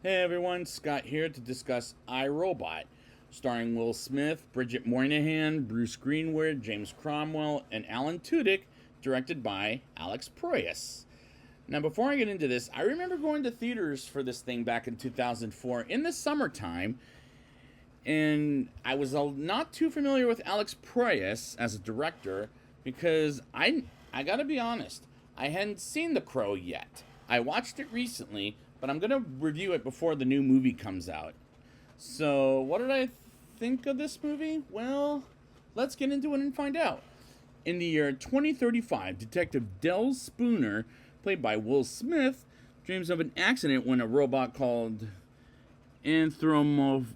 Hey everyone, Scott here to discuss I, Robot, starring Will Smith, Bridget Moynihan, Bruce Greenwood, James Cromwell, and Alan Tudyk, directed by Alex Proyas. Now, before I get into this, I remember going to theaters for this thing back in 2004 in the summertime, and I was not too familiar with Alex Proyas as a director because I gotta be honest, I hadn't seen The Crow yet. I watched it recently, but I'm gonna review it before the new movie comes out. So, what did I think of this movie? Well, let's get into it and find out. In the year 2035, Detective Del Spooner, played by Will Smith, dreams of an accident when a robot called anthropomorphic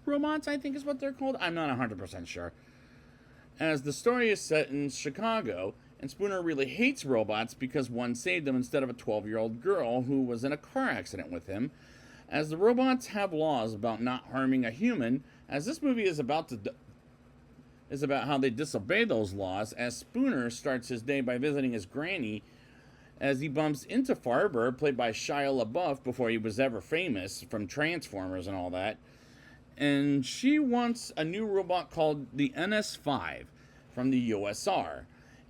robots, I think is what they're called. I'm not 100% sure. As the story is set in Chicago, and Spooner really hates robots because one saved him instead of a 12-year-old girl who was in a car accident with him. As the robots have laws about not harming a human, as this movie is about how they disobey those laws, as Spooner starts his day by visiting his granny, as he bumps into Farber, played by Shia LaBeouf before he was ever famous from Transformers and all that. And she wants a new robot called the NS5 from the USR.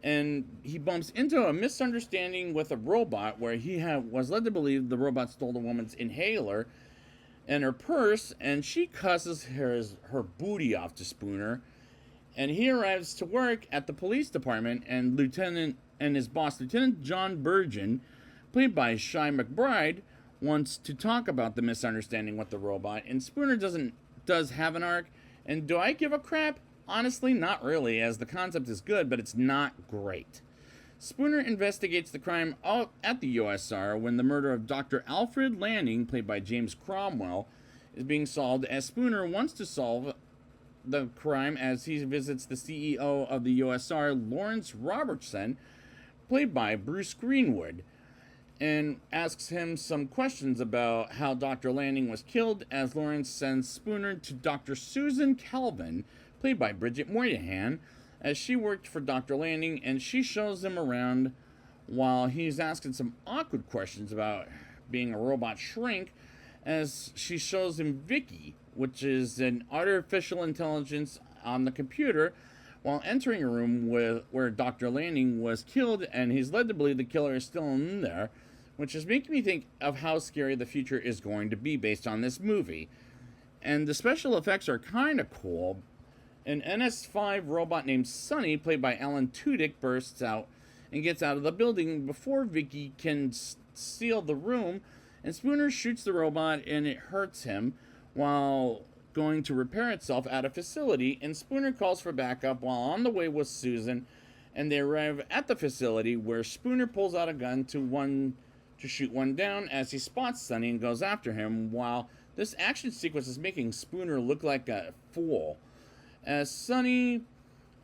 And he bumps into a misunderstanding with a robot where was led to believe the robot stole the woman's inhaler and her purse, and she cusses her booty off to Spooner. And he arrives to work at the police department, and his boss, Lieutenant John Burgeon, played by Shy McBride, wants to talk about the misunderstanding with the robot, and Spooner does have an arc. And do I give a crap? Honestly, not really, as the concept is good, but it's not great. Spooner investigates the crime at the USR when the murder of Dr. Alfred Lanning, played by James Cromwell, is being solved, as Spooner wants to solve the crime as he visits the CEO of the USR, Lawrence Robertson, played by Bruce Greenwood, and asks him some questions about how Dr. Lanning was killed, as Lawrence sends Spooner to Dr. Susan Calvin, played by Bridget Moynihan, as she worked for Dr. Lanning, and she shows him around while he's asking some awkward questions about being a robot shrink, as she shows him Vicky, which is an artificial intelligence on the computer, while entering a room where Dr. Lanning was killed, and he's led to believe the killer is still in there, which is making me think of how scary the future is going to be based on this movie. And the special effects are kind of cool. An NS5 robot named Sunny, played by Alan Tudyk, bursts out and gets out of the building before Vicky can seal the room, and Spooner shoots the robot and it hurts him while going to repair itself at a facility, and Spooner calls for backup while on the way with Susan, and they arrive at the facility where Spooner pulls out a gun to shoot one down as he spots Sunny and goes after him, while this action sequence is making Spooner look like a fool, as Sunny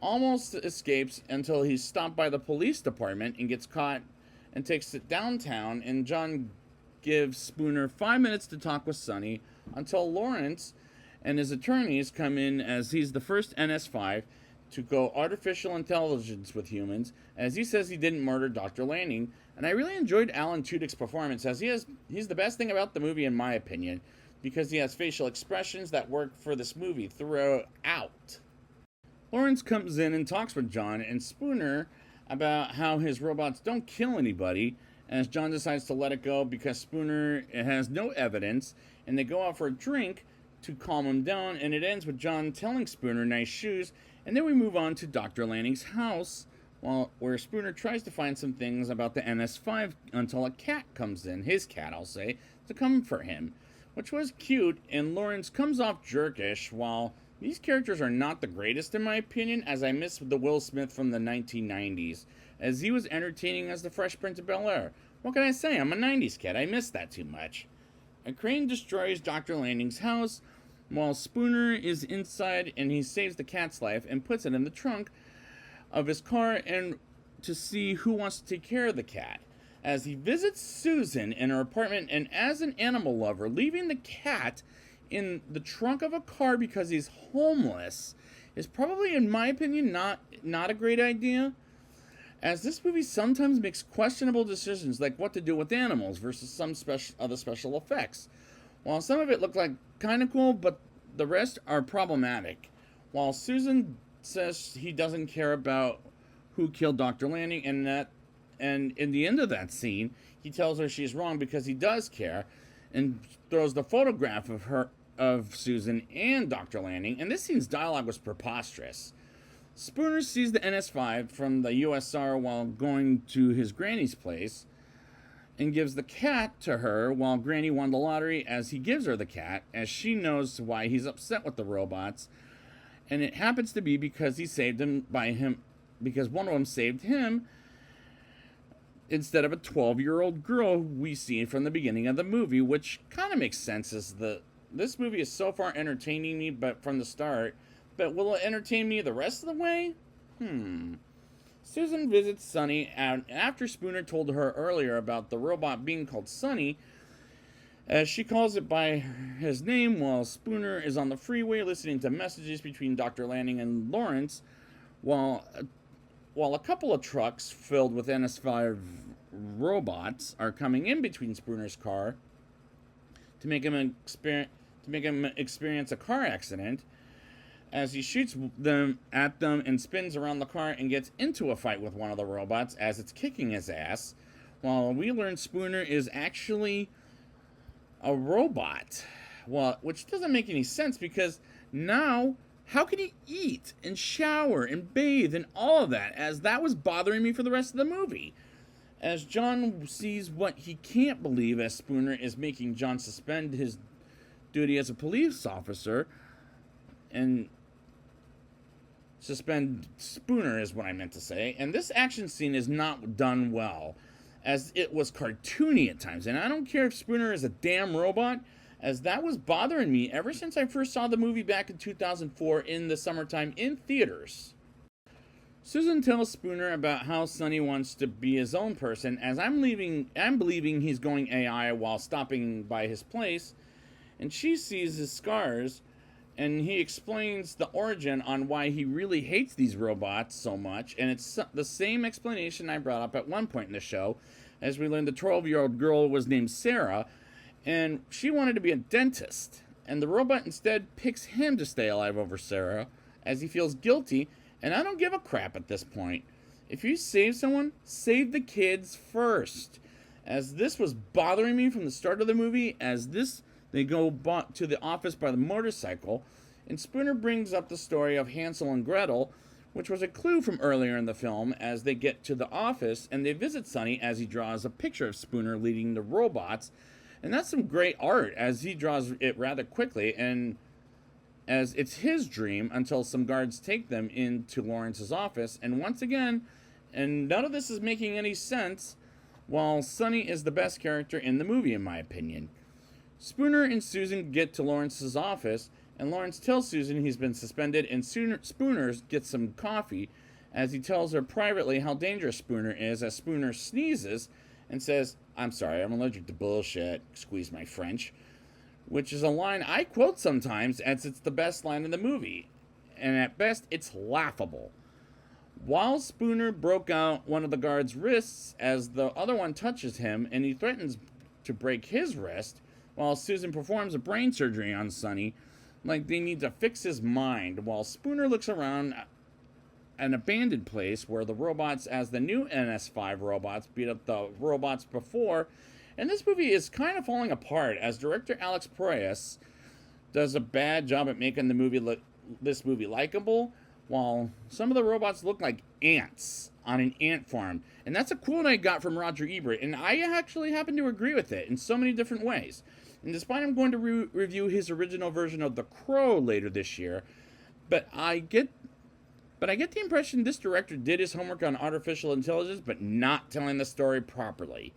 almost escapes until he's stopped by the police department and gets caught and takes it downtown, and John gives Spooner 5 minutes to talk with Sunny until Lawrence and his attorneys come in, as he's the first NS5 to go artificial intelligence with humans, as he says he didn't murder Dr. Lanning. And I really enjoyed Alan Tudyk's performance, as he's the best thing about the movie in my opinion, because he has facial expressions that work for this movie throughout. Lawrence comes in and talks with John and Spooner about how his robots don't kill anybody, as John decides to let it go because Spooner has no evidence, and they go out for a drink to calm him down, and it ends with John telling Spooner nice shoes, and then we move on to Dr. Lanning's house, where Spooner tries to find some things about the NS5 until a cat comes in, his cat I'll say, to comfort him, which was cute, and Lawrence comes off jerkish, while these characters are not the greatest in my opinion, as I miss the Will Smith from the 1990s, as he was entertaining as the Fresh Prince of Bel-Air. What can I say, I'm a 90s kid, I miss that too much. A crane destroys Dr. Lanning's house, while Spooner is inside, and he saves the cat's life and puts it in the trunk of his car and to see who wants to take care of the cat, as he visits Susan in her apartment, and as an animal lover, leaving the cat in the trunk of a car because he's homeless is probably, in my opinion, not a great idea, as this movie sometimes makes questionable decisions like what to do with animals versus some other special effects. While some of it looked like kind of cool, but the rest are problematic. While Susan says he doesn't care about who killed Dr. Lanning, and in the end of that scene, he tells her she's wrong because he does care, and throws the photograph of Susan and Dr. Lanning. And this scene's dialogue was preposterous. Spooner sees the NS5 from the USR while going to his granny's place and gives the cat to her while Granny won the lottery, as he gives her the cat, as she knows why he's upset with the robots. And it happens to be because because one of them saved him instead of a 12-year-old girl we see from the beginning of the movie, which kind of makes sense as this movie is so far entertaining me but from the start, but will it entertain me the rest of the way? Susan visits Sonny after Spooner told her earlier about the robot being called Sonny, as she calls it by his name while Spooner is on the freeway listening to messages between Dr. Lanning and Lawrence, while a couple of trucks filled with NS5 robots are coming in between Spooner's car to make him experience a car accident, as he shoots at them and spins around the car and gets into a fight with one of the robots as it's kicking his ass, while we learn Spooner is actually a robot. Well, which doesn't make any sense, because now how can he eat and shower and bathe and all of that, as that was bothering me for the rest of the movie. As John sees what he can't believe, as Spooner is making John suspend his duty as a police officer, and suspend Spooner is what I meant to say. And this action scene is not done well, as it was cartoony at times. And I don't care if Spooner is a damn robot, as that was bothering me ever since I first saw the movie back in 2004 in the summertime in theaters. Susan tells Spooner about how Sonny wants to be his own person, as I'm believing he's going AI while stopping by his place, and she sees his scars, and he explains the origin on why he really hates these robots so much, and it's the same explanation I brought up at one point in the show, as we learned the 12-year-old girl was named Sarah, and she wanted to be a dentist, and the robot instead picks him to stay alive over Sarah, as he feels guilty, and I don't give a crap at this point. If you save someone, save the kids first, as this was bothering me from the start of the movie, as they go to the office by the motorcycle, and Spooner brings up the story of Hansel and Gretel, which was a clue from earlier in the film, as they get to the office and they visit Sonny as he draws a picture of Spooner leading the robots. And that's some great art, as he draws it rather quickly, and as it's his dream until some guards take them into Lawrence's office. And once again, and none of this is making any sense, while Sonny is the best character in the movie in my opinion. Spooner and Susan get to Lawrence's office, and Lawrence tells Susan he's been suspended, and Spooner gets some coffee, as he tells her privately how dangerous Spooner is, as Spooner sneezes and says, "I'm sorry, I'm allergic to bullshit, excuse my French," which is a line I quote sometimes, as it's the best line in the movie, and at best, it's laughable. While Spooner broke out one of the guard's wrists, as the other one touches him, and he threatens to break his wrist, while Susan performs a brain surgery on Sonny, like they need to fix his mind, while Spooner looks around an abandoned place where the robots, as the new NS5 robots, beat up the robots before. And this movie is kind of falling apart, as director Alex Proyas does a bad job at making this movie likable, while some of the robots look like ants on an ant farm. And that's a quote I got from Roger Ebert, and I actually happen to agree with it in so many different ways. And despite I'm going to review his original version of The Crow later this year, but I get the impression this director did his homework on artificial intelligence, but not telling the story properly.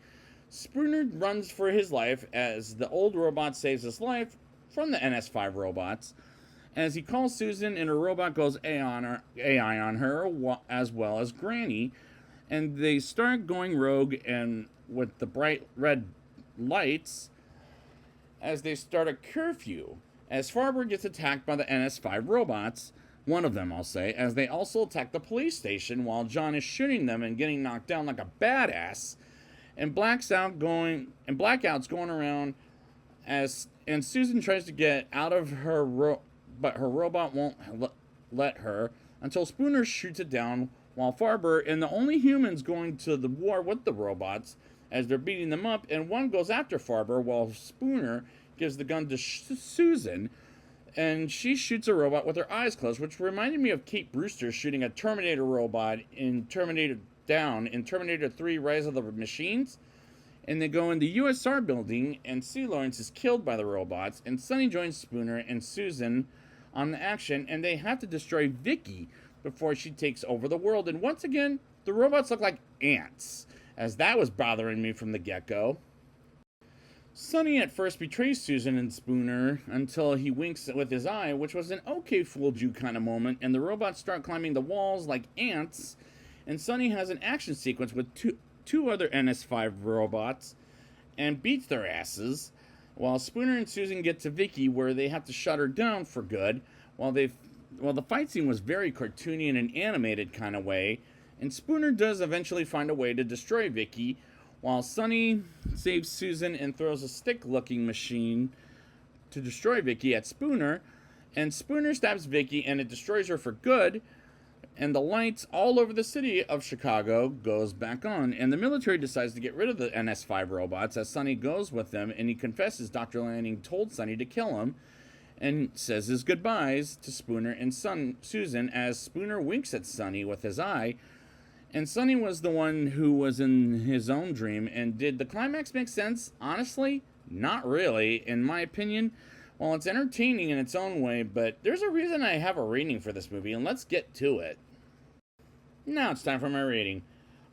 Spooner runs for his life as the old robot saves his life from the NS5 robots, as he calls Susan and her robot goes AI on her, as well as Granny, and they start going rogue and with the bright red lights as they start a curfew, as Farber gets attacked by the NS5 robots, One of them, I'll say, as they also attack the police station while John is shooting them and getting knocked down like a badass, and blackouts going around and Susan tries to get out of but her robot won't let her until Spooner shoots it down, while Farber and the only humans going to the war with the robots as they're beating them up, and one goes after Farber while Spooner gives the gun to Susan, and she shoots a robot with her eyes closed, which reminded me of Kate Brewster shooting a Terminator robot in Terminator 3 Rise of the Machines. And they go in the USR building, and C. Lawrence is killed by the robots, and Sonny joins Spooner and Susan on the action, and they have to destroy Vicky before she takes over the world. And once again, the robots look like ants, as that was bothering me from the get-go. Sonny at first betrays Susan and Spooner until he winks with his eye, which was an okay fooled you kind of moment, and the robots start climbing the walls like ants, and Sonny has an action sequence with two other NS5 robots and beats their asses, while Spooner and Susan get to Vicky, where they have to shut her down for good, while the fight scene was very cartoony in an animated kind of way, and Spooner does eventually find a way to destroy Vicky, while Sonny saves Susan and throws a stick-looking machine to destroy Vicky at Spooner, and Spooner stabs Vicky and it destroys her for good, and the lights all over the city of Chicago goes back on, and the military decides to get rid of the NS5 robots as Sonny goes with them, and he confesses Dr. Lanning told Sonny to kill him, and says his goodbyes to Spooner and Susan as Spooner winks at Sonny with his eye, and Sonny was the one who was in his own dream. And did the climax make sense? Honestly, not really, in my opinion. Well, it's entertaining in its own way, but there's a reason I have a rating for this movie, and let's get to it. Now it's time for my rating.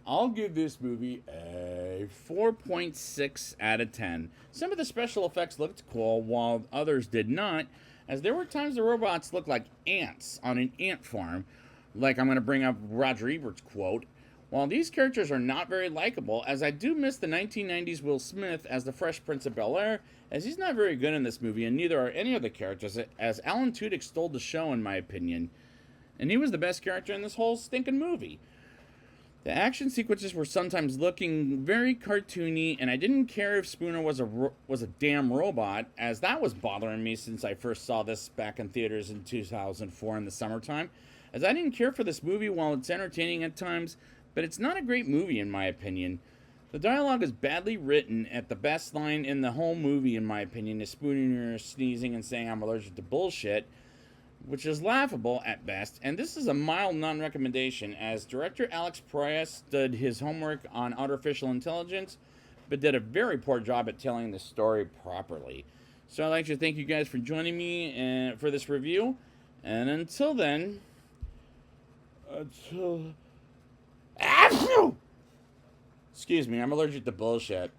I'll give this movie a 4.6 out of 10. Some of the special effects looked cool, while others did not, as there were times the robots looked like ants on an ant farm, like I'm going to bring up Roger Ebert's quote. While these characters are not very likable, as I do miss the 1990s Will Smith as the Fresh Prince of Bel-Air, as he's not very good in this movie, and neither are any of the characters, as Alan Tudyk stole the show in my opinion. And he was the best character in this whole stinking movie. The action sequences were sometimes looking very cartoony, and I didn't care if Spooner was a damn robot, as that was bothering me since I first saw this back in theaters in 2004 in the summertime, as I didn't care for this movie while it's entertaining at times, but it's not a great movie in my opinion. The dialogue is badly written, at the best line in the whole movie in my opinion is Spooner sneezing and saying I'm allergic to bullshit, which is laughable at best, and this is a mild non-recommendation, as director Alex Proyas did his homework on artificial intelligence, but did a very poor job at telling the story properly. So I'd like to thank you guys for joining me for this review, and until then, excuse me, I'm allergic to bullshit.